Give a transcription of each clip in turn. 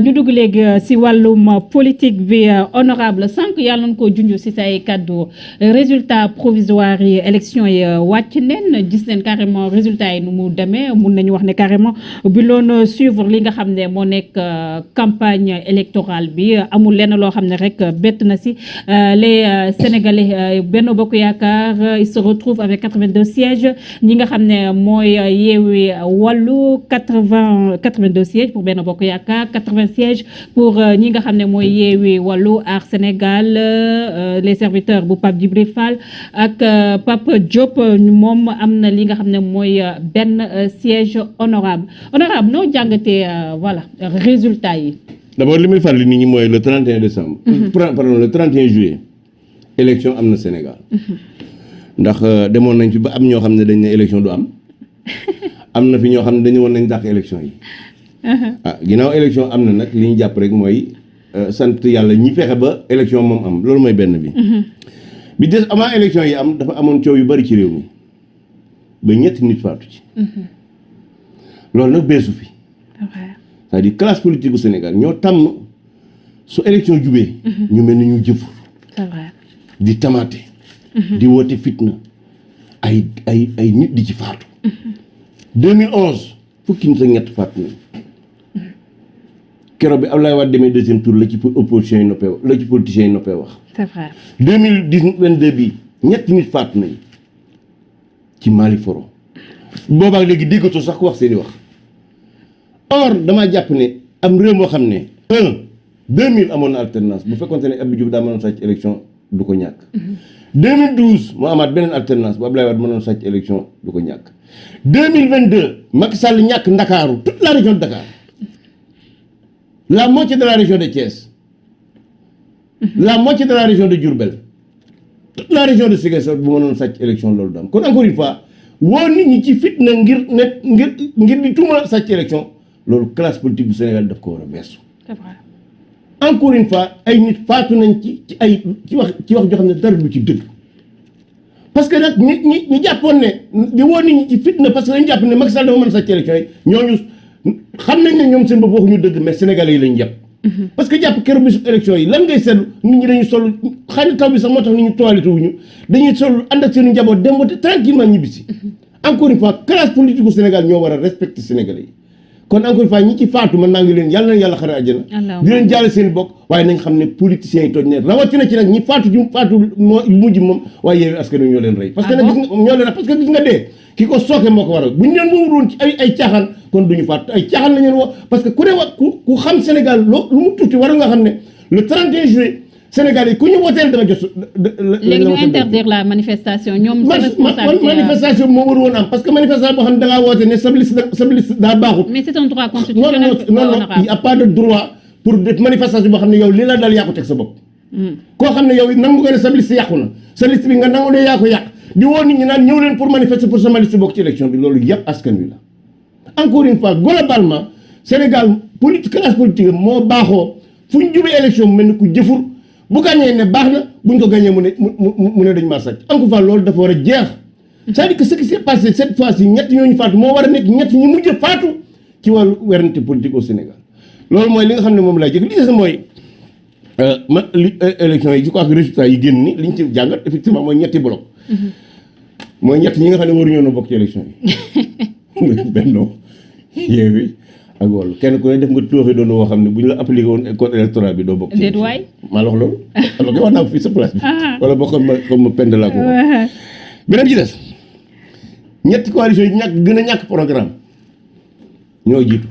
ñu dugg léegi si wàllum politique bi honorable sànq yàlla na ko junj si say kàddu résultat provisoire yi élection yi wàcc neen gis neen carrément résultat yi nu mu demee mun nañu wax ne carrément bi loon suivre li nga xam ne moo nekk campagne électorale bi amul lenn loo xam ne rek bett na si les Sénégalais Benno Bokk Yaakaar ils se retrouvent avec 82 sièges ñi nga xam ne mooy Yewwi Wallu 82 sièges pour Benno Bokk Yaakaar 80 sièges pour ñi nga xam ne mooy Yewwi Wallu Aar Sénégal les serviteurs bu Pape Djibril Fall ak Pape Diop moom am na li nga xam ne mooy benn siège honorable noo jàngatee voilà résultat yi. D'abord li muy fàttali nit ñi mooy le 31 décembre. Pardon le 31 juillet. élection am na Sénégal. ndax demoon nañ fi ba am ñoo xam ne dañ ne élection du am. am na fi ñoo xam ne dañu woon nañ dàq élection yi. Ginnaaw élection am na nag li ñu jàpp rek mooy sant yàlla ñi fexe ba élection moom am loolu mooy benn bi. bi des avant élection yi am dafa amoon coow yu bari ci réew mi ba ñetti nit faatu ci. loolu nag beesu fi. c'est-à-dire classe politique bu Sénégal ñoo tàmm su élection jubee. ñu mel ni ñu jëf. di tamaate. di woote fitna ay nit di ci faatu. 2011 fukki nit ak ñett faatu nañ keroog bi Abdoulaye Wade demee deuxième tour la ci opposition yi noppee la ci politiciens yi noppee wax. c'est vrai 2022 bi ñetti nit faatu nañ ci Mali foro boobaa léegi déggatoo sax ku wax seeni wax. or damaa jàpp ne am réew moo xam ne 2000 amoon na alternance bu fekkoon ne Abdou Diouf daa mënoon sàcc élection du ko ñàkk. 2012 moo amaat beneen alternance bu Abdoulaye Wade mënoon sàcc élection du ko ñàkk. 2022 Macky Sall ñàkk Ndakaaru toute la région de Dakar la moitié de la région de Thiès la moitié de la région de Diourbel toute la région de Ziguinchor bu mënoon sàcc élection loolu dam kon encore une fois woo nit ñi ci fitna ngir di tuuma sàcc élection loolu classe politique bu Sénégal daf ko war a weesu. c'est vrai. encore une fois ay nit faatu nañ ci wax joo xam ne dara du ci dëgg parce que nag ñi jàppoon ne di woo nit ñi ci fitna parce que dañu jàpp ne Macky Sall dafa mën a sàcc élection yi ñooñu xam nañ ne ñoom seen bopp waxuñu dëgg mais Sénégalais yi lañ jàpp. parce que jàpp keroog bisu élection yi lan ngay seetlu nit ñi dañuy sol xëy na taw bi sax moo tax nit ñi toilette wuñu dañuy sol ànd ak seen njaboot dem wote tranquillement ñibbisi. encore une fois classe politique bu Sénégal ñoo war a respecter Sénégalais yi. kon encore une fois ñi ci faatu man naa ngi leen yàlla na yàlla xare àjjana di leen jaale seen bokk waaye nañ xam ne politiciens yi toj ne rawatina ci nag ñi faatu mujj moom waaye Yewwi Askan Wi ñoo leen rey parce que nag gis nga ñoo leen parce que gis nga dee ki ko sooke moo ko waral bu ñu leen wowul woon ci ay caaxaan kon duñu faatu ay caaxaan la ñeen woo parce que ku ne wax ku xam Sénégal lu mu tuuti war nga xam ne le 31 juillet Sénégal yi ku ñu wooteel dama jot. léegi ñu interdire la manifestation ñoom. manifestation moo war woon am parce que manifestation boo xam ne da ngaa woote ne sa liste daa baaxut. mais c'est un droit constitutionnel. non il y a pas de droit pour def manifestation boo xam ne yow li la dal yaa ko teg sa bopp. koo xam ne yow nangu nga ne sa liste yàqu na sa liste bi nga nangu ne yaa ko yàq di woo nit ñi naan ñëw leen pour manifester pour sama liste bokk ci élection bi loolu yëpp askan wi la. encore une fois globalement Sénégal classe politique moo baaxoo fu ñu jubee élection mu mel ni ku jëfur. bu gàñee ne baax na buñ ko gàñee mu ne dañ maa sàcc encore fois loolu dafa war a jeex c'est-à-dire que ce qui s'est passé cette fois-ci ñett ñooñu faatu moo war a nekk ñett ñi mujj faatu ci wàllu werante politique au Sénégal loolu mooy li nga xam ne moom laa jëkk li des mooy élection yi je crois que résultat yi génn ni liñ ci jàngat effectivement mooy ñetti bloc mooy ñett ñi nga xam ne waruñoo na bokk ci élection yi Benno Yewwi ak Wallu kenn ku ne def nga tooxi doon woo xam ne bu ñu la appliqué woon code électoral bi doo bokk ci waay maa la wax loolu alors que wax naa ko fii sa place bi wala boo comme ma pend laa ko wax beneen ci des ñetti coalition yi gën a ñàkk programme ñoo jiitu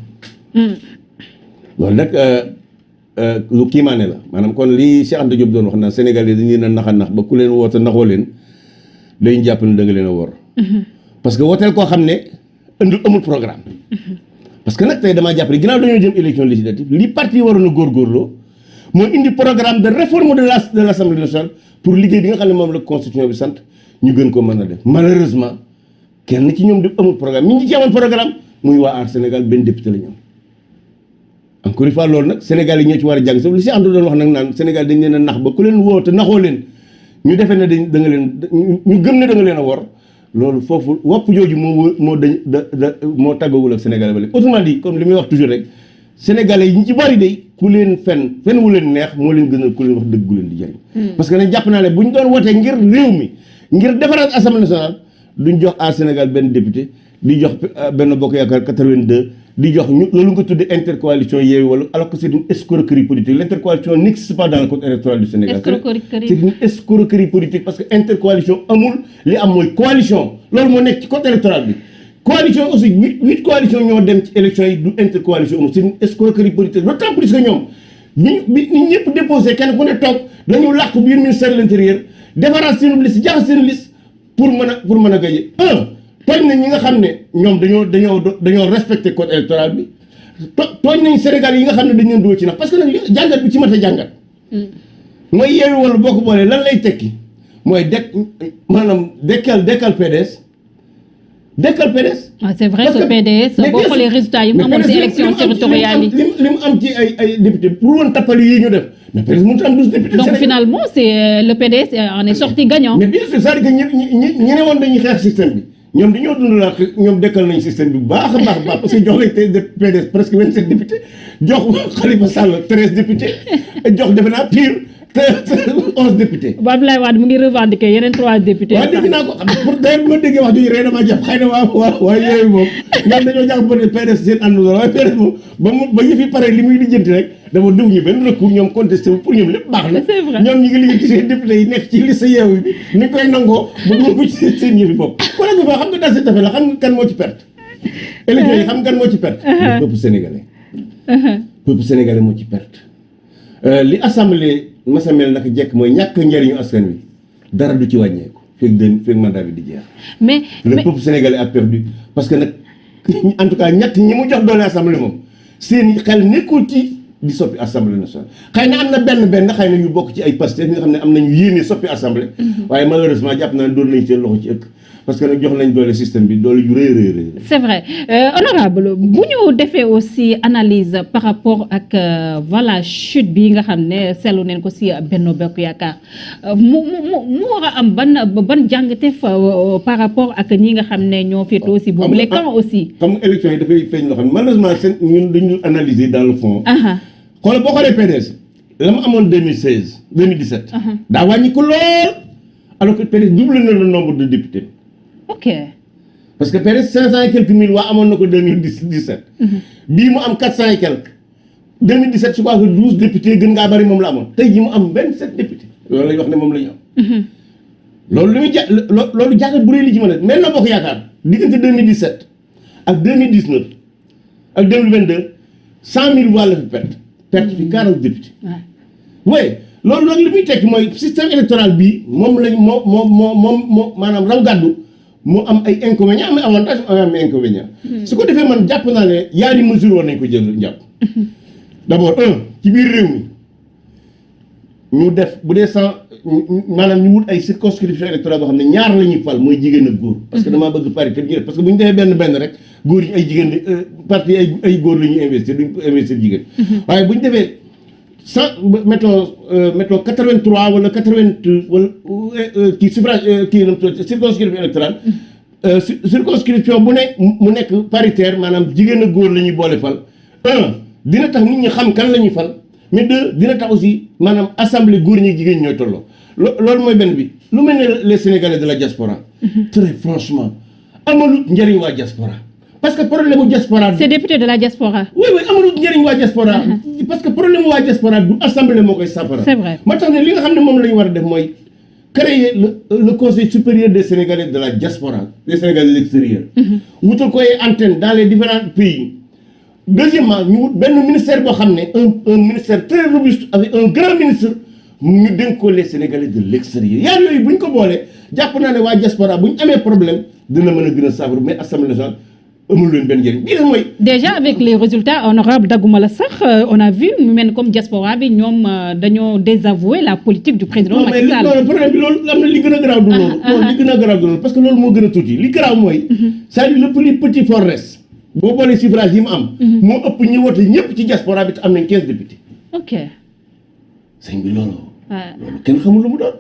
loolu nag lu kiimaane la maanaam kon lii Cheikh Anta Diop doon wax naan Sénégal yi dañu leen a nax a nax ba ku leen woote naxoo leen dañu jàpp ne da nga leen a wor parce que wooteel koo xam ne amul programme parce que nag tey damaa jàpp ne ginnaaw dañoo jëm élection législative li parti waroon a góorgóorloo moo indi programme de réforme de l'Assemblée nationale pour liggéey bi nga xam ne moom la constitution bi sant ñu gën ko mën a def malheureusement kenn ci ñoom di amul programme ñi ci amoon programme muy waa Aar Sénégal benn député la ñoom encore une fois loolu nag Sénégal yi ñoo ci war a jàng sax li si ànd doon wax nag naan Sénégal dañ leen a nax ba ku leen woo te naxoo leen ñu defee ne da nga leen ñu gëm ne da nga leen a wor loolu foofu wopp jooju moo tàggawul ak Sénégal ba léegi autrement dit comme li muy wax toujours rek sénégalais yi ñu ci bari de ku leen fen wu leen neex moo leen gënal ku leen wax dëgg gu leen di jëriñ. parce que nag jàpp naa ne bu ñu doon wootee ngir réew mi ngir defaraat assemblée nationale duñ jox à Sénégal benn député di jox benn bokk yaakaar 82 di jox ñu loolu nga tuddee intercoalition Yewwi wala alors que c'est une escroquerie politique l'intercoalition n'existe pas dans le code électoral du Sénégal. C'est une escroquerie politique parce que intercoalition amul li am mooy coalition loolu moo nekk ci code électoral bi. coalition aussi huit coalition ñoo dem ci élection yi du intercoalition amul c'est une escroquerie politique d'autant plus que ñoom bi ñëpp déposé kenn ku ne toog dañu làqu biir ministère de l'intérieur defaraat seen liste jaxas seen liste pour mën a gagner tooñ nañ ñi nga xam ne ñoom dañoo respecté code électoral bi tooñ nañ Sénégal yi nga xam ne dañ leen dugg ci nax parce que nag jàngat bi ci mat a jàngat mooy Yewwi wala boo ko boolee lan lay tekki mooy maanaam dekkal PDS dekkal PDS. ah c'est vrai que PDS boo xoolee résultats yi mu amoon ci élection territoriale yi li mu am ci ay député pour woon tappali yi ñu def mais PDS mënut a am 12 députés. donc finalement c'est le PDS en est sorti gagnant. mais bien sûr c'est-à-dire que ñi ne woon dañuy xeex système bi ñoom dañoo dund la ñoom dekkal nañ système bi bu baax a baax parce que jox lañ te PDS presque 27 députés jox Khalifa Sall 13 députés jox defe naa pire 11 députés. ba Abdoulaye Wade mu ngi revendiquer yeneen 3 députés. waaw dégg naa ko pour d'ailleurs bu ma déggee wax jooju rek damaa jàpp xëy na waa Yewwi moom ñoom dañoo jàpp ne PDS seen ànd waaye PDS moom ba yëf yi pare li muy lijjanti rek dama def ñu benn recours ñoom contesté pour ñoom lépp baax na. c'est vrai ñoom ñi ngi liggéey ci seen député yi nekk ci liste Yewwi bi ni koy nangoo bu dul ko ci seen yëfi bopp. kon nag fa xam nga daal cette affaire la xam nga kan moo ci perte. élection yi xam nga kan moo ci perte. le peuple sénégalais. peuple sénégalais moo ci perte. li assemblée masa mel naka jekk mooy ñàkk njëriñu askan wi dara du ci wàññeeku fekk mandat bi di jeex. mais le peuple sénégalais a perdu parce que nag en tout cas ñett ñi mu jox doole assemblée moom seen xel nekkul ci di soppi assemblée nationale. xëy na am na benn xëy na yu bokk ci ay Pastef ñi nga xam ne am nañu yéene soppi assemblée. waaye malheureusement jàpp naa ne doon nañ seen loxo ci ëkk. parce que nag jox nañ doole système bi doole yu rëy. c'est vrai honorable bu ñu defee aussi analyse par rapport ak voilà chute bi nga xam ne seetlu neen ko ci Benno Bokk Yaakaar mu war a am ban jàngate fa par rapport ak ñi nga xam ne ñoo féetoo ci boobu les camps aussi. xam nga élection yi dafay feeñ loo xam ne malheureusement ñun dañu analyser dans le fond. xoolal boo xoolee PDS la mu amoon 2017. daa wàññi ko lool alors que PDS double na le nombre de députés. ok parce que PDS 500 et quelques mille waa amoon na ko 2017. bii mu am 400 et quelques. 2017 je crois que 12 députés gën ngaa bari moom la amoon tey jii mu am 27 députés loolu la ñu wax ne moom la ñu am. loolu li muy loolu jàngat bu rëy li ci mën a mel na bokk yaakaar diggante 2017 ak 2019 ak 2022 100 000 voix la fi perte fi 40 députés. oui loolu nag li muy tekki mooy système électoral bii moom lañ moo maanaam raw gàddu. mu am ay inconvénients am avantage am inconvénients. su ko defee man jàpp naa ne yaari mesure war nañ ko jël njàpp. d'abord ci biir réew mi ñu def bu dee maanaam ñu wut ay circonscription électorale boo xam ne ñaar la ñuy fal mooy jigéen ak góor. parce que damaa bëgg parité bi ñu def parce que bu ñu defee benn rek góor yi ay jigéen parti ay góor la ñuy investir duñ ko investir jigéen. waaye bu ñu defee mettons 83 wala 80 wala kii suffrage kii circonscription électorale circonscription bu ne mu nekk paritaire maanaam jigéen ak góor la ñuy boole fal dina tax nit ñi xam kan la ñuy fal mais deux dina tax aussi maanaam assemblée góor ñi jigéen ñooy tolloo loolu mooy benn bi lu mel ne les Sénégalais de la diaspora très franchement amalut njëriñ waa diaspora parce que problème mu diaspora. c'est député de la diaspora. oui amalut njëriñ waa diaspora. parce que problème mu waa diaspora du assemblée moo koy saafara. c'est vrai moo tax ne li nga xam ne moom la ñu war a def mooy créer le conseil supérieur des Sénégalais de la diaspora des Sénégalais de l'extérieur. wutal ko ay antenne dans les différents pays. deuxièmement ñu wut benn ministère boo xam ne un ministère très robuste avec un grand ministre ñu dénk ko les Sénégalais de l'extérieur yaar yooyu bu ñu ko boolee jàpp naa ne waa diaspora bu ñu amee problème dina mën a gën a saafara mais assemblée nationale amul leen benn njëriñ bii nag mooy. déjà avec les résultats honorable dagguma la sax on a vu mu mel comme diaspora bi ñoom dañoo désavouer la politique du président Macky Sall. non problème bi loolu am na li gën a garaaw du loolu. non li gën a garaaw du loolu parce que loolu moo gën a tuuti li garaaw mooy. c'est-à-dire le plus petit fort reste. boo boolee suffrage yi mu am. moo ëpp ñi wote ñëpp ci diaspora bi te am nañ 15 députés. ok. sëñ bi loolu. loolu kenn xamul lu mu doon.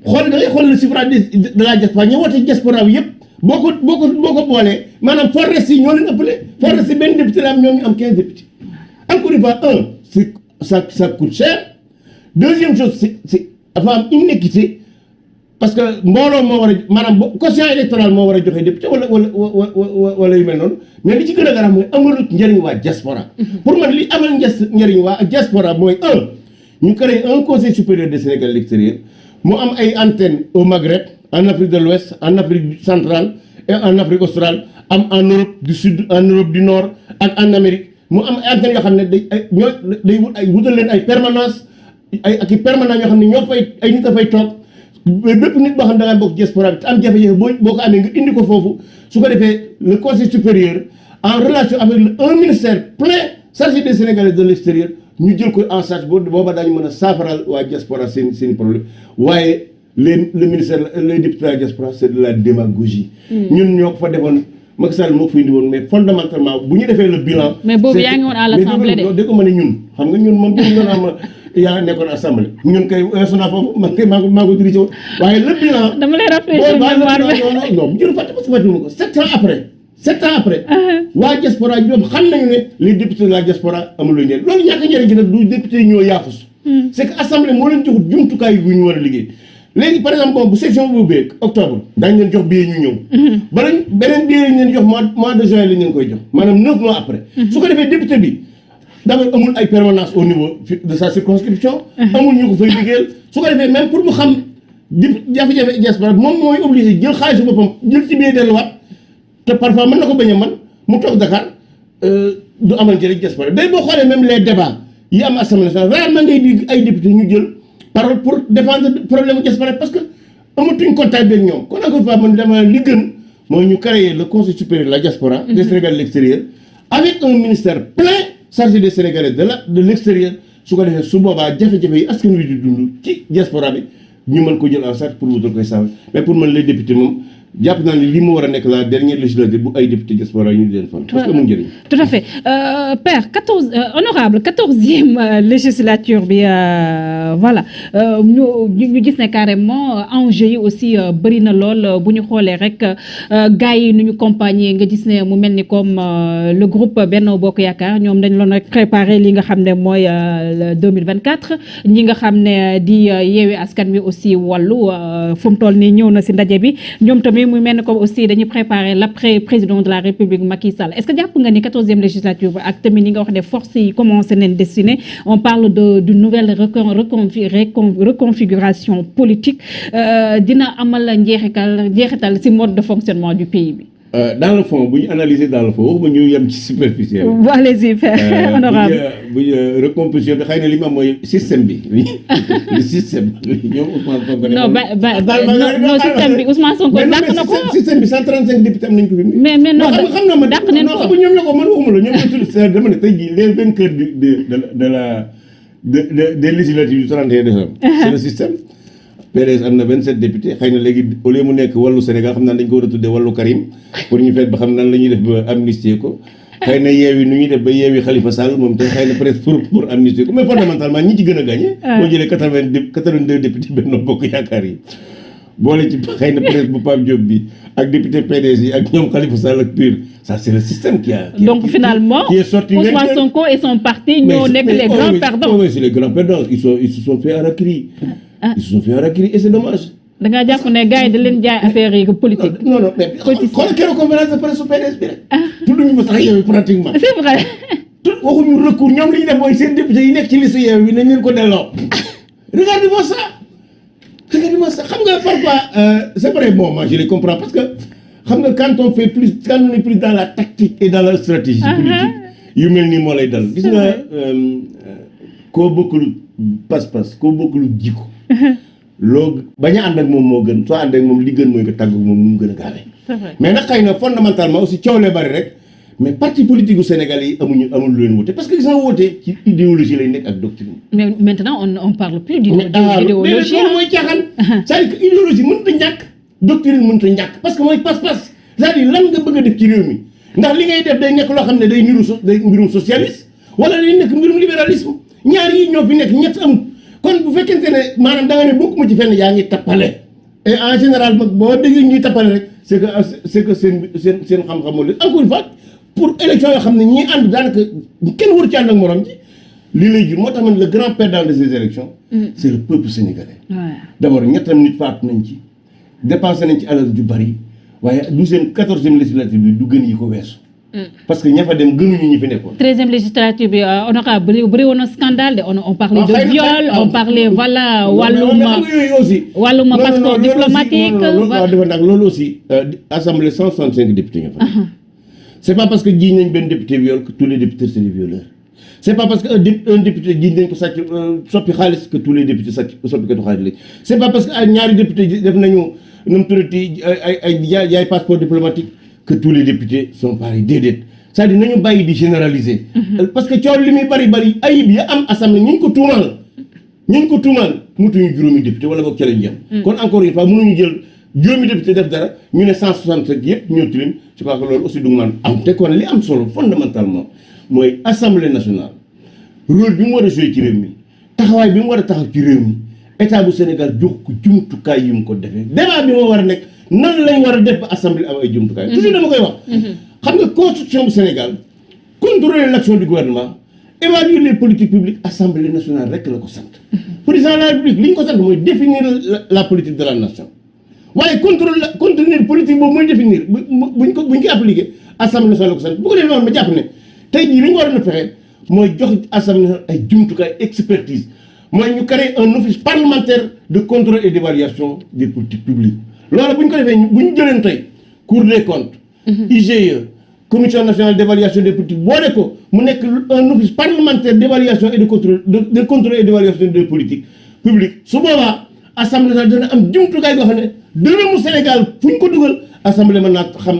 xool da ngay xool le suffrage de la diaspora ñi wote diaspora bi yëpp boo ko boolee maanaam forest yi ñoo leen ëppale. forest yi benn député la am ñoom ñu am 15 députés. encore une fois ça coûte cher. deuxième chose c'est dafa am inéquité parce que mbooloo moo war a maanaam quotient électoral moo war a joxe député wala yu mel noonu mais li ci gën a garaaw mooy amalut njëriñ waa diaspora. pour man li amal njëriñ waa diaspora mooy ñu créé un conseil supérieur des Sénégalais de l'extérieur mu am ay antennes au Maghreb en Afrique de l'Ouest en Afrique centrale et en Afrique australe am en Europe du Sud en Europe du Nord ak en Amérique mu am ay antennes yoo xam ne day wutal leen ay permanence ak i permanent yoo xam ne ñoo fay ay nit a fay toog bépp nit boo xam ne da ngaa bokk diaspora bi te am jafe-jafe boo ko amee nga indi ko foofu su ko defee le conseil supérieur en relation avec un ministère plein chargé des Sénégalais de l'extérieur ñu jël ko en charge booba daañu mën a saafaral waa diaspora seen problème waaye le ministère les députés de la diaspora c'est de la démagogie. ñun ñoo ko fa defoon Macky Sall moo ko fi indi woon mais fondamentalement bu ñu defee le bilan. mais boobu yaa ngi woon à l'Assemblée de. dégg ma ne ñun xam nga ñun moom dañu doon am yaa nekkoon assemblée ñun kay weesu naa foofu man kay maa ko dirigé woon waaye le bilan. dama lay rafetlu non jël fàtte parce que fàtte ko 7 ans après. waa diaspora ñoom xam nañu ne les députés de la diaspora amul njëriñ loolu ñàkk njëriñ ci nag du député yi ñoo yaafus. c'est que assemblée moo leen joxut jumtukaay yu ñu war a liggéey. léegi par exemple bu section bu ubbee octobre daañu leen jox billet ñu ñëw. beneen billet yi ñu leen jox mois de juin lañ leen koy jox maanaam 9 mois après. su ko defee député bi d'abord amul ay permanence au niveau de sa circonscription. amul ñu ko fay liggéeyal su ko defee même pour mu xam jafe-jafe diaspora moom mooy obligé jël xaalisu boppam jël ci billet delluwaat te parfois mën na ko bañ a man mu toog Dakar du amal njëriñ diaspora day boo xoolee même les débats yi am assemblée nationale rarement ngay di ay député ñu jël parole pour défendre problème mu diaspora parce que amatuñ contact beeg ñoom kon encore une fois man dama li gën mooy ñu créer le conseil supérieur de la diaspora des Sénégalais de l'extérieur avec un ministère plein chargé des Sénégalais de l'extérieur su ko defee su boobaa jafe-jafe yi askan wi di dund ci diaspora bi ñu mën ko jël en charge pour wutal koy saawa mais pour man les députés moom jàpp naa ne li mu war a nekk la dernière législature bu ay député diaspora ñu di leen fan parce que amul njëriñ. tout à fait père 14e législature bi voilà ñu gis ne carrément enjeu yi aussi bëri na lool bu ñu xoolee rek gars yi nu ñu compagnie nga gis ne mu mel ni comme le groupe Benno Bokk Yaakaar ñoom dañ loon rek préparé li nga xam ne mooy 2024 ñi nga xam ne di Yewwi Askan Wi aussi wàllu fu mu toll nii ñëw na si ndaje bi ñoom tamit muy mel ni comme aussi dañuy préparer l'après président de la République Macky Sall est-ce que jàpp nga ni 14e législature ak tamit ñi nga wax ne force yi commencé nañ destiné on parle d'une nouvelle reconfiguration politique dina amal njeexital ci mode de fonctionnement du pays bi. Dans le fond bu ñu analyser dans le fond waxuma ñu yem ci superficiel. allez-y faire honorable bu ñu recomposition bi xëy na li mu am mooy système bi le système ñoom Ousmane Sonko. non système bi Ousmane Sonko dàq na ko. système bi 135 députés am nañu ko fi. mais non xam naa ma dàq nañ ko. xam nga ñoom ñoo ko man waxuma la ñoom ñoo tudd dama ne tey jii les vainqueurs des législatives du 31 décembre. c'est le système. PDS am na 27 députés xëy na léegi au lieu mu nekk wàllu Sénégal xam naa dañu ko war a tuddee wàllu Karim pour ñu feet ba xam nan la ñuy def ba amnistier ko xëy na yeewi nu ñuy def ba yeewi Khalifa Sall moom te xëy na presque pour amnistier ko mais fondamentalement ñi ci gën a gagné. boo jëlee 82 députés Benno Bokk Yaakaar yi boole ci xëy na presque bu Pape Diop bi ak député PDS yi ak ñoom Khalifa Sall ak PUR ça c'est le système qui a donc finalement Ousmane Sonko et son parti ñoo nekk les grands perdants. Oui c'est les grands perdants ils se sont fait harakiri. Ils se sont fait harakiri et c'est dommage. da ngaa jàpp ne gars yi da leen jaay affaire yi politique. non mais xoolal keroog conférence de presse su PDS bi rek. tudduñu fa sax Yewwi pratiquement. c'est vrai. waxuñu recours ñoom li ñu def mooy seen député yi nekk ci liste Yewwi nañ leen ko delloo. regardez-moi ça xam nga parfois c'est vrai bon moi je les comprends parce que xam nga quand on est plus dans la tactique et dans la stratégie politique yu mel nii moo lay dal gis nga koo bokkul pas-pas koo bokkul jikko loo bañ a ànd ak moom moo gën soo ànd ak moom li gën mooy nga tàggu moom nu mu gën a gaawee mais nag xëy na fondamentalement aussi coow lee bari rek mais parti politique u Sénégal yi amul lu leen woote parce que gis nga woote ci idéologie lay nekk ak doctrine. mais maintenant on parle plus d'idéologie. mais loolu mooy caaxaan. c'est-à-dire que idéologie mënut a ñàkk doctrine mënut a ñàkk parce que mooy pas-pas c'est-à-dire lan nga bëgg a def ci réew mi ndax li ngay def day nekk loo xam ne day mbirum socialiste wala day nekk mbirum libéralisme ñaar yi ñoo fi nekk ñett amul kon bu fekkente ne maanaam da nga ne bokkuma ci fenn yaa ngi tappale et en général boo déggee ñuy tappale rek c'est que seen xam-xamoo leen encore une fois pour élection yoo xam ne ñii ànd daanaka kenn waru ci ànd ak morom ji lii lay jur moo tax man le grand perdant de ces élections c'est le peuple sénégalais. D'abord ñettam nit faatu nañ ci dépensé nañ ci alal ju bari waaye 14e législative bi du gën yi ko weesu. parce que ña fa dem gënuñu ñi fi nekkoon. 13e législative bi honorable bëri woon na scandale de on parlait de viol on parlait voilà wàllum passeport diplomatique. dafa nag loolu aussi assemblée 165 députés nga fa. c'est pas parce que jiiñ nañ benn député viol que tous les députés c'est des violeurs. c'est pas parce que un député jiiñ nañ ko sàcc soppi xaalis que tous les députés soppi katu xaalis lañ. c'est pas parce que ay ñaari député def nañu nu mu tuddati ay jaay passeport diplomatique que tous les députés sont pareils déedéet c'est-à-dire nañu bàyyi di généraliser. parce que coow li muy bari ayib ya am assemblée ñu ko tuumaal mutuñu juróomi député wala boog ca lañu yem. kon encore une fois mënuñu jël juróomi député def dara ñu ne 167 yëpp ñoo tilim je crois que loolu aussi du man am te kon li am solo fondamentalement mooy assemblée nationale rôle bi mu war a jouer ci réew mi taxawaay bi mu war a taxaw ci réew mi état bu Sénégal jox ko jumtukaay yi mu ko defee débat bi moo war a nekk nan lañ war a def ba assemblée am ay jumtukaay. toujours dama koy wax. xam nga constitution bu Sénégal contrôler l'action du gouvernement évaluer les politiques publiques assemblée nationale rek la ko sant. président de la République li ñu ko sant mooy définir la politique de la nation waaye contenir politique boobu mooy définir buñ ko appliqué assemblée nationale la ko sant bu ko defee ma jàpp ne tey jii li ñu war a fexe mooy jox assemblée nationale ay jumtukaay expertise mooy ñu créer un office parlementaire de contrôle et d'évaluation des politiques publiques. loolu bu ñu ko defee bu ñu jëleen tey Cour des comptes. IGE commission nationale d'évaluation des politiques boole ko mu nekk un office parlementaire d'évaluation et de contrôle et d'évaluation des politiques publiques su boobaa assemblée nationale dana am jumtukaay goo xam ne dërëmu Sénégal fu ñu ko dugal assemblée mën naa xam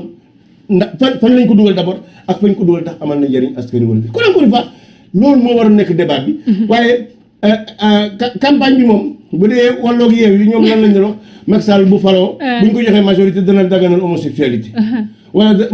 ndax fan lañ ko dugal d'abord ak fañ ko dugal tax amal na njëriñ askan wi wala kon encore une fois loolu moo war a nekk débat bi. waaye campagne bi moom bu dee Wallu Yewwi yi ñoom lan lañ doon wax Macky Sall bu faloo bu ñu ko joxee majorité dana daganal homosexualité wala